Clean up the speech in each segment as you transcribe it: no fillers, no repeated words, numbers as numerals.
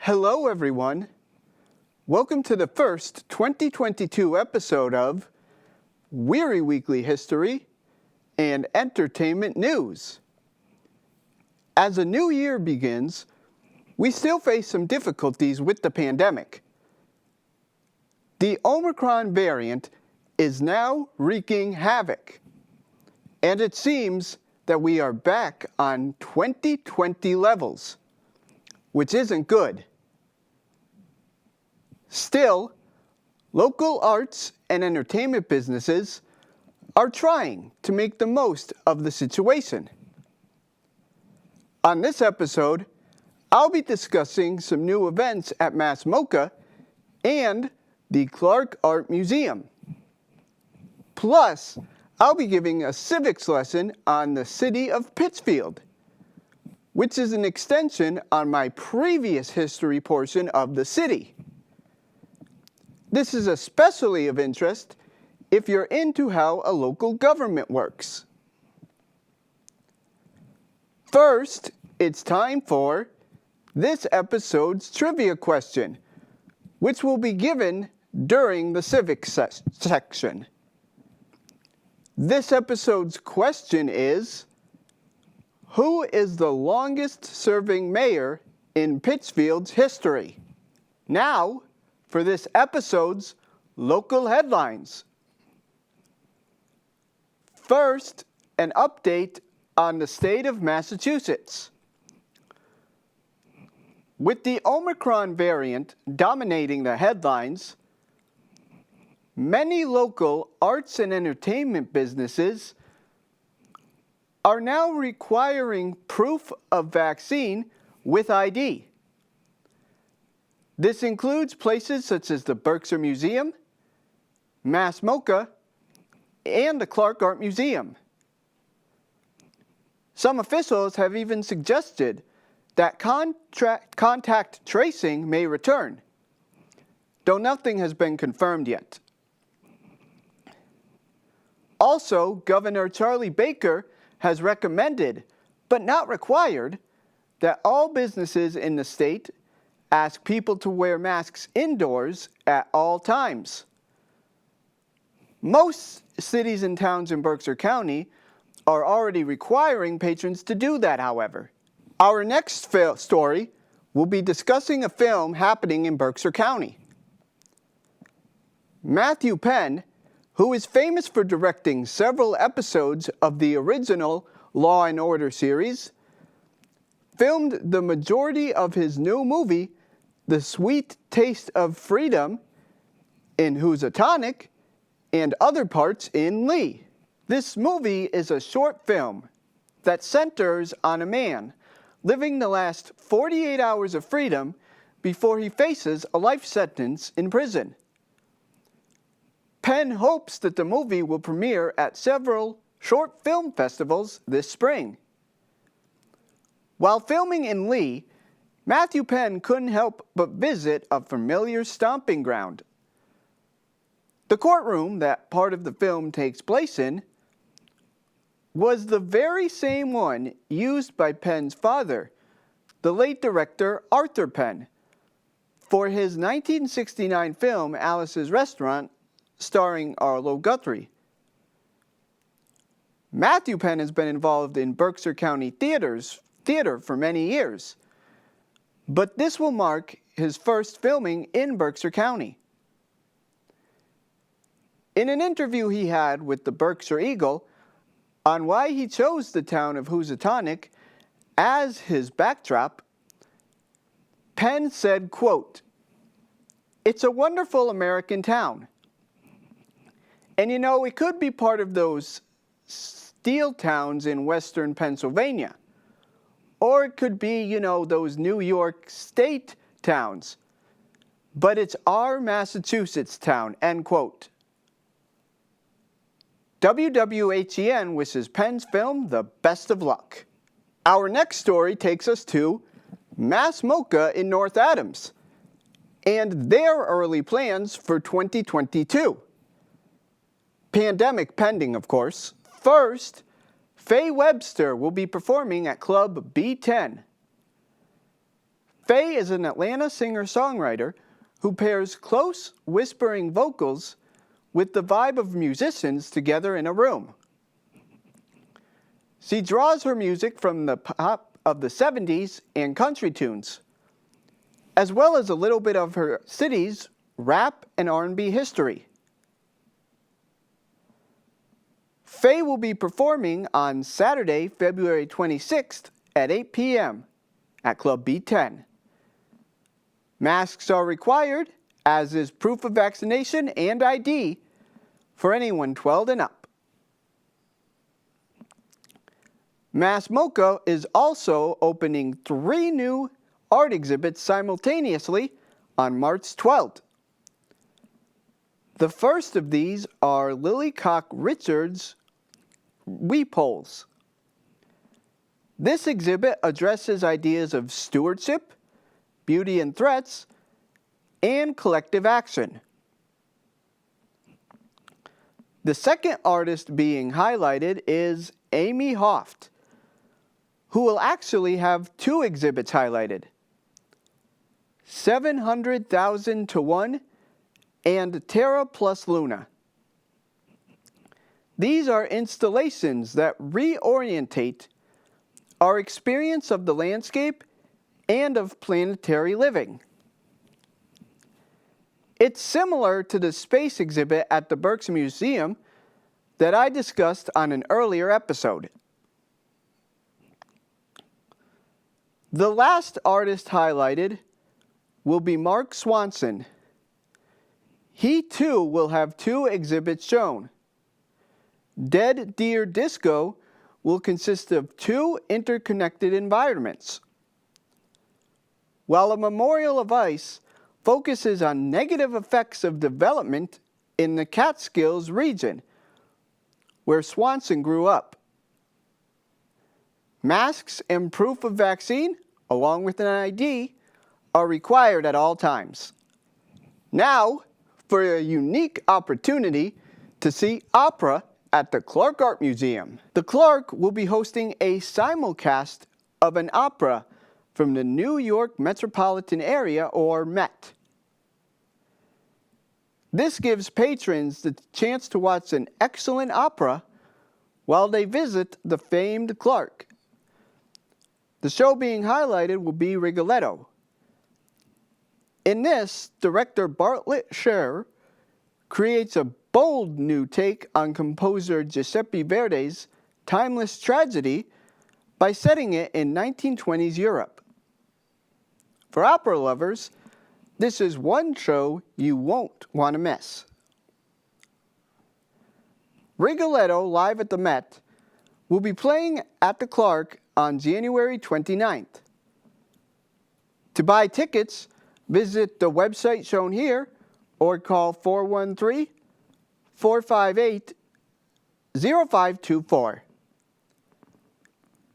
Hello everyone. Welcome to the first 2022 episode of Wehry Weekly History and Entertainment News. As a new year begins, we still face some difficulties with the pandemic. The Omicron variant is now wreaking havoc, and it seems that we are back on 2020 levels, which isn't good. Still, local arts and entertainment businesses are trying to make the most of the situation. On this episode, I'll be discussing some new events at Mass MOCA and the Clark Art Museum. Plus, I'll be giving a civics lesson on the city of Pittsfield, which is an extension on my previous history portion of the city. This is especially of interest if you're into how a local government works. First, it's time for this episode's trivia question, which will be given during the civics section. This episode's question is, who is the longest serving mayor in Pittsfield's history? Now, for this episode's local headlines. First, an update on the state of Massachusetts. With the Omicron variant dominating the headlines, many local arts and entertainment businesses are now requiring proof of vaccine with ID. This includes places such as the Berkshire Museum, Mass MOCA, and the Clark Art Museum. Some officials have even suggested that contact tracing may return, though nothing has been confirmed yet. Also, Governor Charlie Baker has recommended, but not required, that all businesses in the state ask people to wear masks indoors at all times. Most cities and towns in Berkshire County are already requiring patrons to do that, however. Our next story will be discussing a film happening in Berkshire County. Matthew Penn, who is famous for directing several episodes of the original Law and Order series, filmed the majority of his new movie, The Sweet Taste of Freedom, in Housatonic and other parts in Lee. This movie is a short film that centers on a man living the last 48 hours of freedom before he faces a life sentence in prison. Penn hopes that the movie will premiere at several short film festivals this spring. While filming in Lee, Matthew Penn couldn't help but visit a familiar stomping ground. The courtroom that part of the film takes place in was the very same one used by Penn's father, the late director Arthur Penn, for his 1969 film Alice's Restaurant, starring Arlo Guthrie. Matthew Penn has been involved in Berkshire County theater for many years, but this will mark his first filming in Berkshire County. In an interview he had with the Berkshire Eagle on why he chose the town of Housatonic as his backdrop, Penn said, quote, "It's a wonderful American town. And you know, it could be part of those steel towns in western Pennsylvania. Or it could be, you know, those New York State towns. But it's our Massachusetts town," end quote. WWHEN wishes Penn's film the best of luck. Our next story takes us to Mass MOCA in North Adams and their early plans for 2022. Pandemic pending, of course. First, Faye Webster will be performing at Club B10. Faye is an Atlanta singer-songwriter who pairs close, whispering vocals with the vibe of musicians together in a room. She draws her music from the pop of the 70s and country tunes, as well as a little bit of her city's rap and R&B history. Faye will be performing on Saturday, February 26th at 8 p.m. at Club B10. Masks are required, as is proof of vaccination and ID for anyone 12 and up. Mass MOCA is also opening 3 new art exhibits simultaneously on March 12th. The first of these are Lily Cock Richards' Weepoles. This exhibit addresses ideas of stewardship, beauty and threats, and collective action. The second artist being highlighted is Amy Hoft, who will actually have 2 exhibits highlighted: 700,000 to 1 and Terra plus Luna. These are installations that reorientate our experience of the landscape and of planetary living. It's similar to the space exhibit at the Berkshire Museum that I discussed on an earlier episode. The last artist highlighted will be Mark Swanson. He too will have 2 exhibits shown. Dead Deer Disco will consist of 2 interconnected environments, while A Memorial of Ice focuses on negative effects of development in the Catskills region, where Swanson grew up. Masks and proof of vaccine, along with an ID, are required at all times. Now, for a unique opportunity to see opera at the Clark Art Museum. The Clark will be hosting a simulcast of an opera from the New York metropolitan area, or Met. This gives patrons the chance to watch an excellent opera while they visit the famed Clark. The show being highlighted will be Rigoletto. In this, director Bartlett Sher creates a bold new take on composer Giuseppe Verdi's timeless tragedy by setting it in 1920s Europe. For opera lovers, this is one show you won't want to miss. Rigoletto, live at the Met, will be playing at the Clark on January 29th. To buy tickets, visit the website shown here or call 413-458-0524.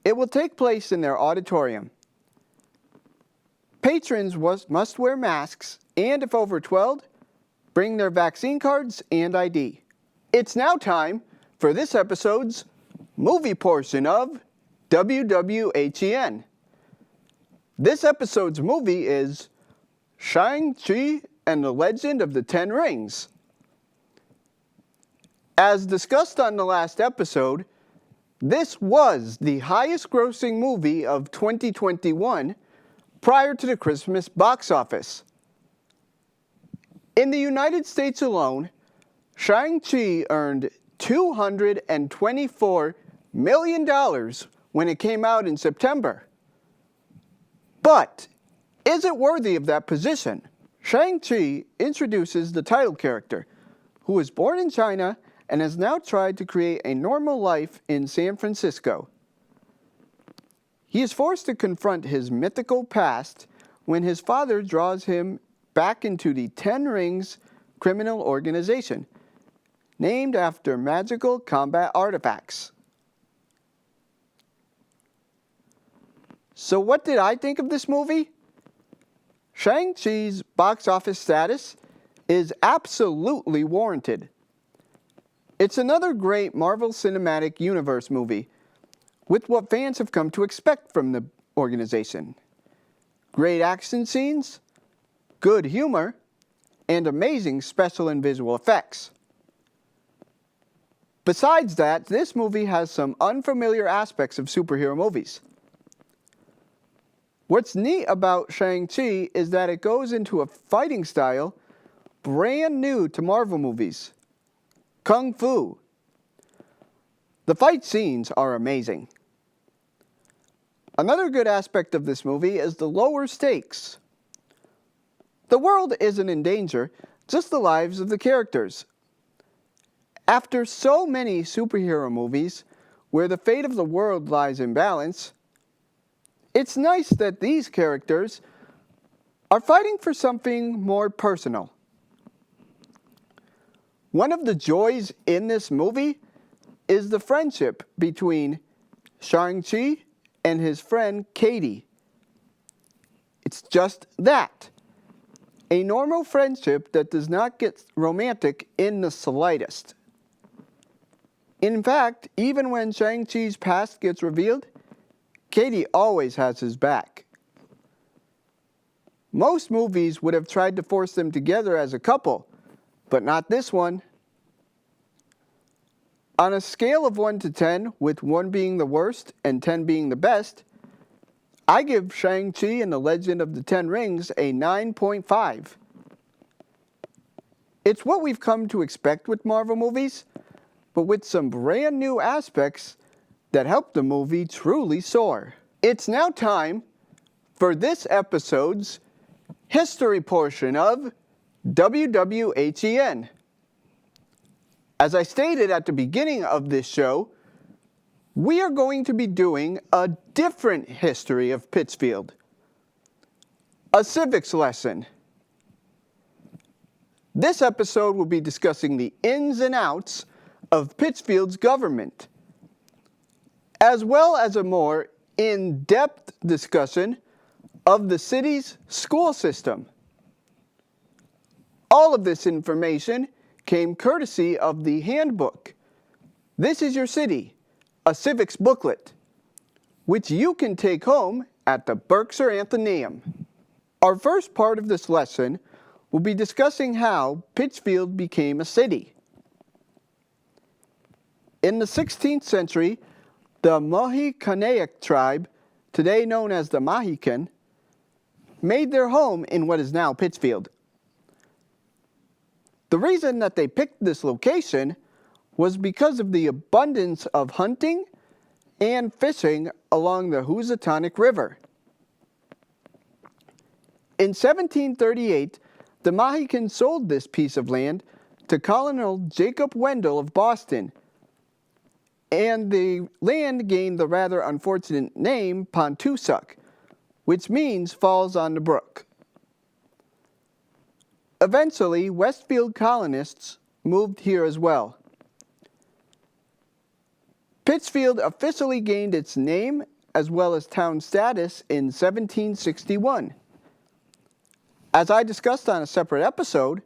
It will take place in their auditorium. Patrons must wear masks and, if over 12, bring their vaccine cards and ID. It's now time for this episode's movie portion of WWHEN. This episode's movie is Shang-Chi and the Legend of the Ten Rings. As discussed on the last episode, this was the highest grossing movie of 2021 prior to the Christmas box office. In the United States alone, Shang-Chi earned $224 million when it came out in September. But is it worthy of that position? Shang-Chi introduces the title character, who was born in China and has now tried to create a normal life in San Francisco. He is forced to confront his mythical past when his father draws him back into the Ten Rings criminal organization, named after magical combat artifacts. So what did I think of this movie? Shang-Chi's box office status is absolutely warranted. It's another great Marvel Cinematic Universe movie, with what fans have come to expect from the organization. great action scenes, good humor, and amazing special and visual effects. Besides that, this movie has some unfamiliar aspects of superhero movies. What's neat about Shang-Chi is that it goes into a fighting style brand new to Marvel movies, Kung Fu. The fight scenes are amazing. Another good aspect of this movie is the lower stakes. The world isn't in danger, just the lives of the characters. After so many superhero movies where the fate of the world lies in balance, it's nice that these characters are fighting for something more personal. One of the joys in this movie is the friendship between Shang-Chi and his friend Katie. It's just that. A normal friendship that does not get romantic in the slightest. In fact, even when Shang-Chi's past gets revealed, Katie always has his back. Most movies would have tried to force them together as a couple, but not this one. On a scale of 1 to 10, with 1 being the worst and 10 being the best, I give Shang-Chi and the Legend of the Ten Rings a 9.5. It's what we've come to expect with Marvel movies, but with some brand new aspects that help the movie truly soar. It's now time for this episode's history portion of WWHEN. As I stated at the beginning of this show, we are going to be doing a different history of Pittsfield. A civics lesson. This episode will be discussing the ins and outs of Pittsfield's government, as well as a more in-depth discussion of the city's school system. All of this information came courtesy of the handbook, This Is Your City, a civics booklet, which you can take home at the Berkshire Athenaeum. Our first part of this lesson will be discussing how Pittsfield became a city. In the 16th century, the Mohicanaic tribe, today known as the Mohican, made their home in what is now Pittsfield. The reason that they picked this location was because of the abundance of hunting and fishing along the Housatonic River. In 1738, the Mohicans sold this piece of land to Colonel Jacob Wendell of Boston, and the land gained the rather unfortunate name Pontotoc, which means falls on the brook. Eventually, Westfield colonists moved here as well. Pittsfield officially gained its name as well as town status in 1761. As I discussed on a separate episode,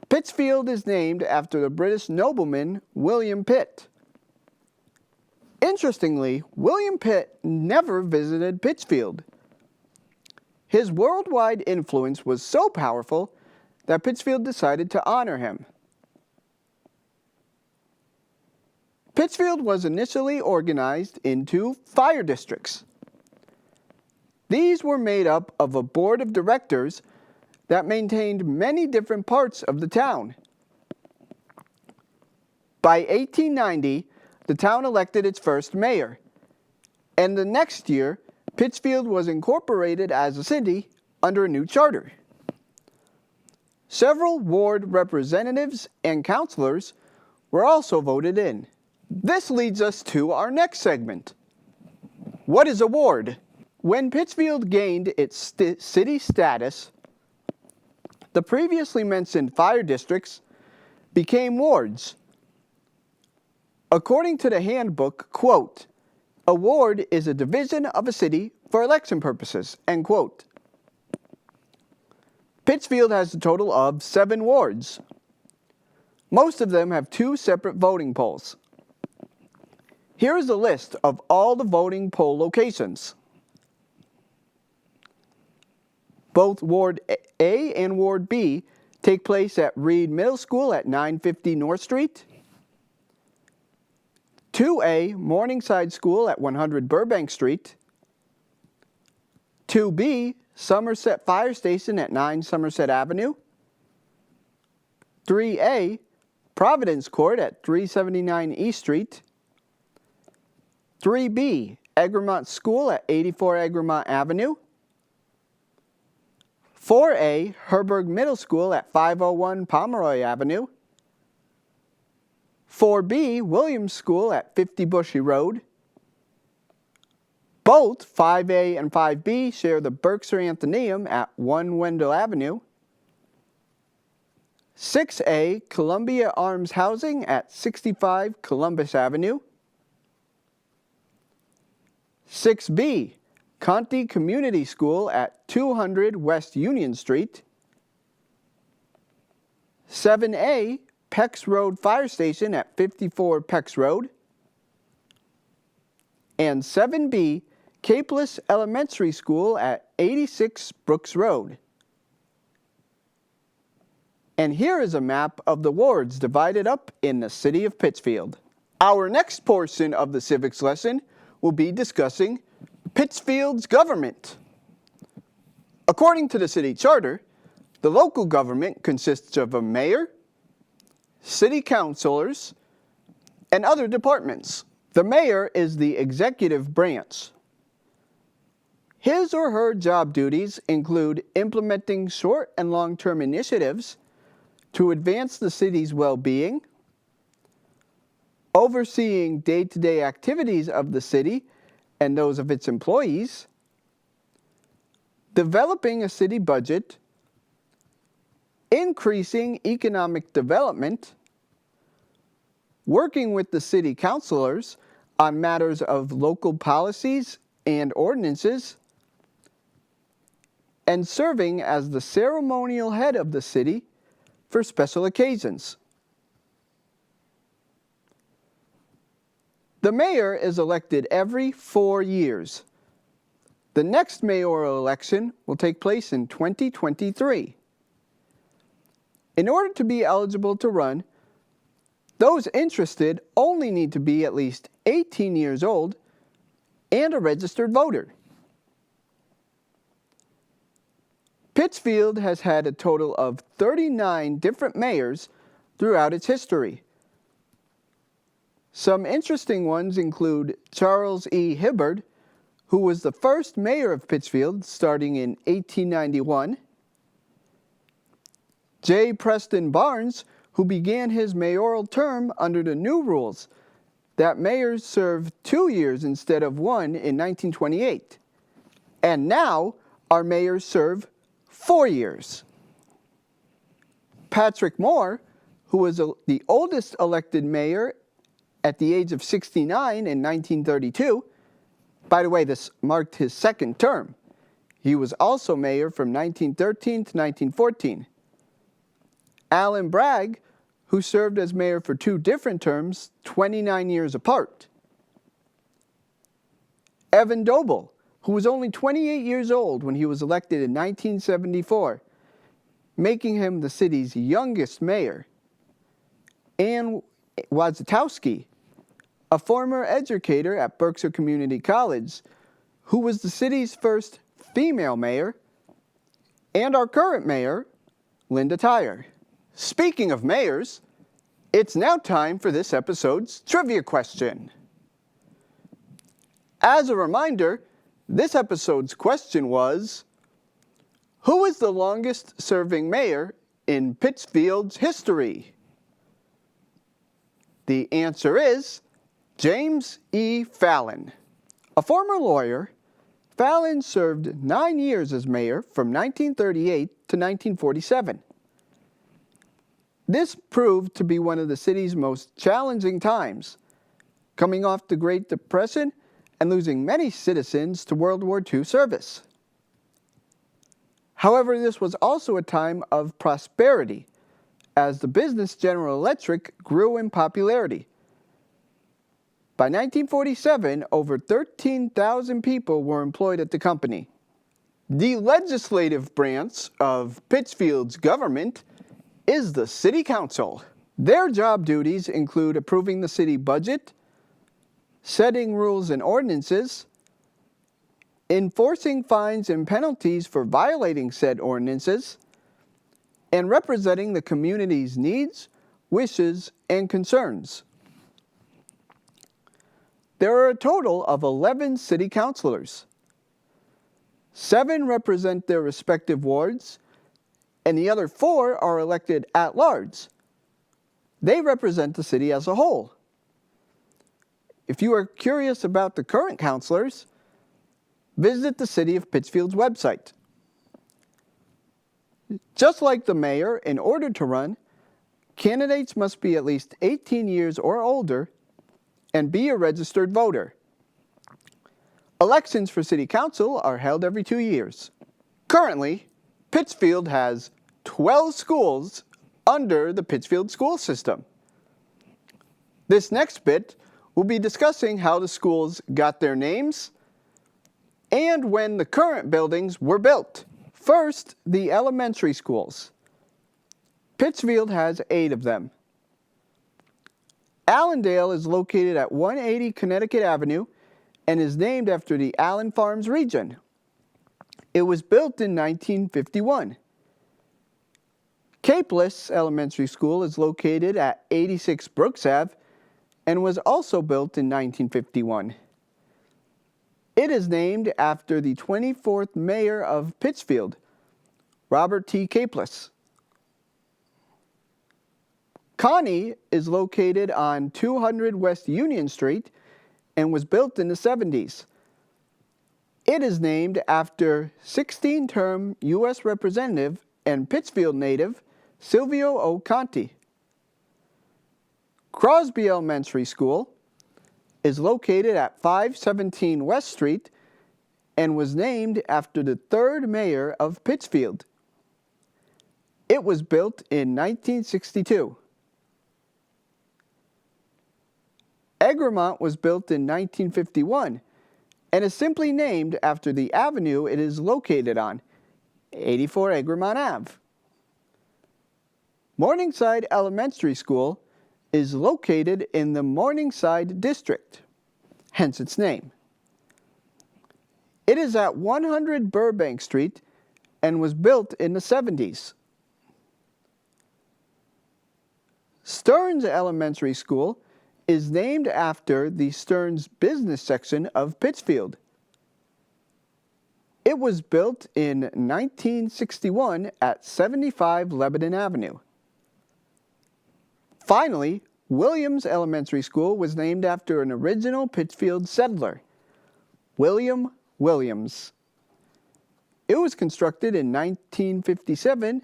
Pittsfield is named after the British nobleman William Pitt. Interestingly, William Pitt never visited Pittsfield. His worldwide influence was so powerful that Pittsfield decided to honor him. Pittsfield was initially organized into fire districts. These were made up of a board of directors that maintained many different parts of the town. By 1890, the town elected its first mayor, and the next year, Pittsfield was incorporated as a city under a new charter. Several ward representatives and councilors were also voted in. This leads us to our next segment. What is a ward? When Pittsfield gained its city status, the previously mentioned fire districts became wards. According to the handbook, quote, "A ward is a division of a city for election purposes," end quote. Pittsfield has a total of 7 wards. Most of them have 2 separate voting polls. Here is a list of all the voting poll locations. Both Ward A and Ward B take place at Reed Middle School at 950 North Street. 2A, Morningside School at 100 Burbank Street. 2B, Somerset Fire Station at 9 Somerset Avenue. 3A, Providence Court at 379 East Street. 3B, Egremont School at 84 Egremont Avenue. 4A, Herberg Middle School at 501 Pomeroy Avenue. 4B, Williams School at 50 Bushy Road. Both 5A and 5B share the Berkshire Athenaeum at 1 Wendell Avenue. 6A, Columbia Arms Housing at 65 Columbus Avenue. 6B, Conti Community School at 200 West Union Street. 7A, Pex Road Fire Station at 54 Pex Road. And 7B, Capelas Elementary School at 86 Brooks Road. And here is a map of the wards divided up in the city of Pittsfield. Our next portion of the civics lesson will be discussing Pittsfield's government. According to the city charter, the local government consists of a mayor, city councilors, and other departments. The mayor is the executive branch. His or her job duties include implementing short and long-term initiatives to advance the city's well-being, overseeing day-to-day activities of the city and those of its employees, developing a city budget, increasing economic development, working with the city councilors on matters of local policies and ordinances, and serving as the ceremonial head of the city for special occasions. The mayor is elected every 4 years. The next mayoral election will take place in 2023. In order to be eligible to run, those interested only need to be at least 18 years old and a registered voter. Pittsfield has had a total of 39 different mayors throughout its history. Some interesting ones include Charles E. Hibbard, who was the first mayor of Pittsfield starting in 1891, J. Preston Barnes, who began his mayoral term under the new rules that mayors serve 2 years instead of 1 in 1928, and now our mayors serve 4 years. Patrick Moore, who was the oldest elected mayor at the age of 69 in 1932. By the way, this marked his second term. He was also mayor from 1913 to 1914. Allen Bragg, who served as mayor for 2 different terms, 29 years apart. Evan Doble, who was only 28 years old when he was elected in 1974, making him the city's youngest mayor. Ann Wazatowski, a former educator at Berkshire Community College, who was the city's first female mayor, and our current mayor, Linda Tyre. Speaking of mayors, it's now time for this episode's trivia question. As a reminder, this episode's question was, who is the longest serving mayor in Pittsfield's history? The answer is James E. Fallon. A former lawyer, Fallon served 9 years as mayor from 1938 to 1947. This proved to be one of the city's most challenging times, coming off the Great Depression and losing many citizens to World War II service. However, this was also a time of prosperity, as the business General Electric grew in popularity. By 1947, over 13,000 people were employed at the company. The legislative branch of Pittsfield's government is the City Council. Their job duties include approving the city budget, setting rules and ordinances, enforcing fines and penalties for violating said ordinances, and representing the community's needs, wishes, and concerns. There are a total of 11 city councilors. 7 represent their respective wards, and the other 4 are elected at large. They represent the city as a whole. If you are curious about the current councilors, visit the City of Pittsfield's website. Just like the mayor, in order to run, candidates must be at least 18 years or older and be a registered voter. Elections for City Council are held every 2 years. Currently, Pittsfield has 12 schools under the Pittsfield school system. This next bit will be discussing how the schools got their names and when the current buildings were built. First, the elementary schools. Pittsfield has 8 of them. Allendale is located at 180 Connecticut Avenue and is named after the Allen Farms region. It was built in 1951. Capelas Elementary School is located at 86 Brooks Ave and was also built in 1951. It is named after the 24th mayor of Pittsfield, Robert T. Capelas. Connie is located on 200 West Union Street and was built in the 70s. It is named after 16-term U.S. Representative and Pittsfield native Silvio O. Conti. Crosby Elementary School is located at 517 West Street and was named after the 3rd mayor of Pittsfield. It was built in 1962. Egremont was built in 1951 and is simply named after the avenue it is located on, 84 Egremont Ave. Morningside Elementary School is located in the Morningside District, hence its name. It is at 100 Burbank Street and was built in the 70s. Stearns Elementary School is named after the Stearns business section of Pittsfield. It was built in 1961 at 75 Lebanon Avenue. Finally, Williams Elementary School was named after an original Pittsfield settler, William Williams. It was constructed in 1957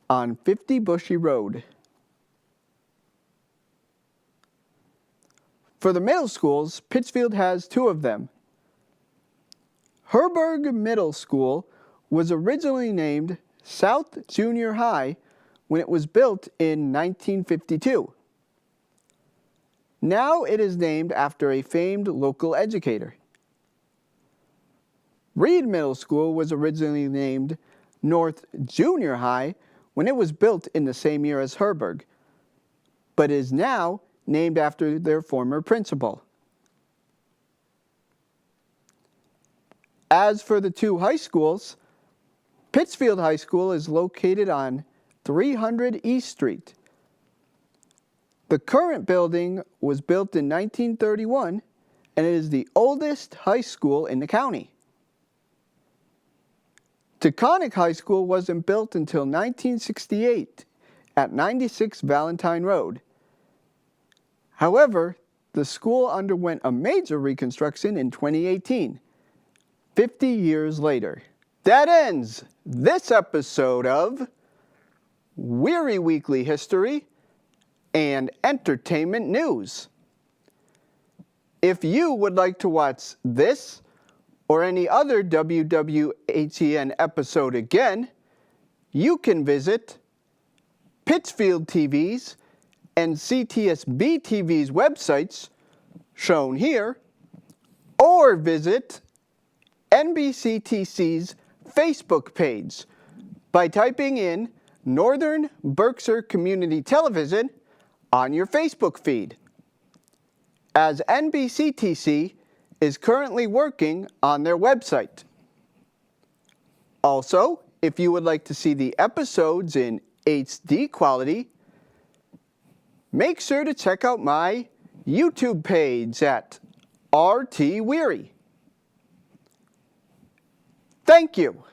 on 50 Bushy Road. For the middle schools, Pittsfield has 2 of them. Herberg Middle School was originally named South Junior High when it was built in 1952. Now it is named after a famed local educator. Reed Middle School was originally named North Junior High when it was built in the same year as Herberg, but is now named after their former principal. As for the 2 high schools, Pittsfield High School is located on 300 East Street. The current building was built in 1931 and it is the oldest high school in the county. Taconic High School wasn't built until 1968 at 96 Valentine Road. However, the school underwent a major reconstruction in 2018, 50 years later. That ends this episode of Wehry Weekly History and Entertainment News. If you would like to watch this or any other WWHEN episode again, you can visit Pittsfield TV's and CTSB TV's websites, shown here, or visit NBCTC's Facebook page by typing in Northern Berkshire Community Television on your Facebook feed, as NBCTC is currently working on their website. Also, if you would like to see the episodes in HD quality, make sure to check out my YouTube page at RT Wehry. Thank you.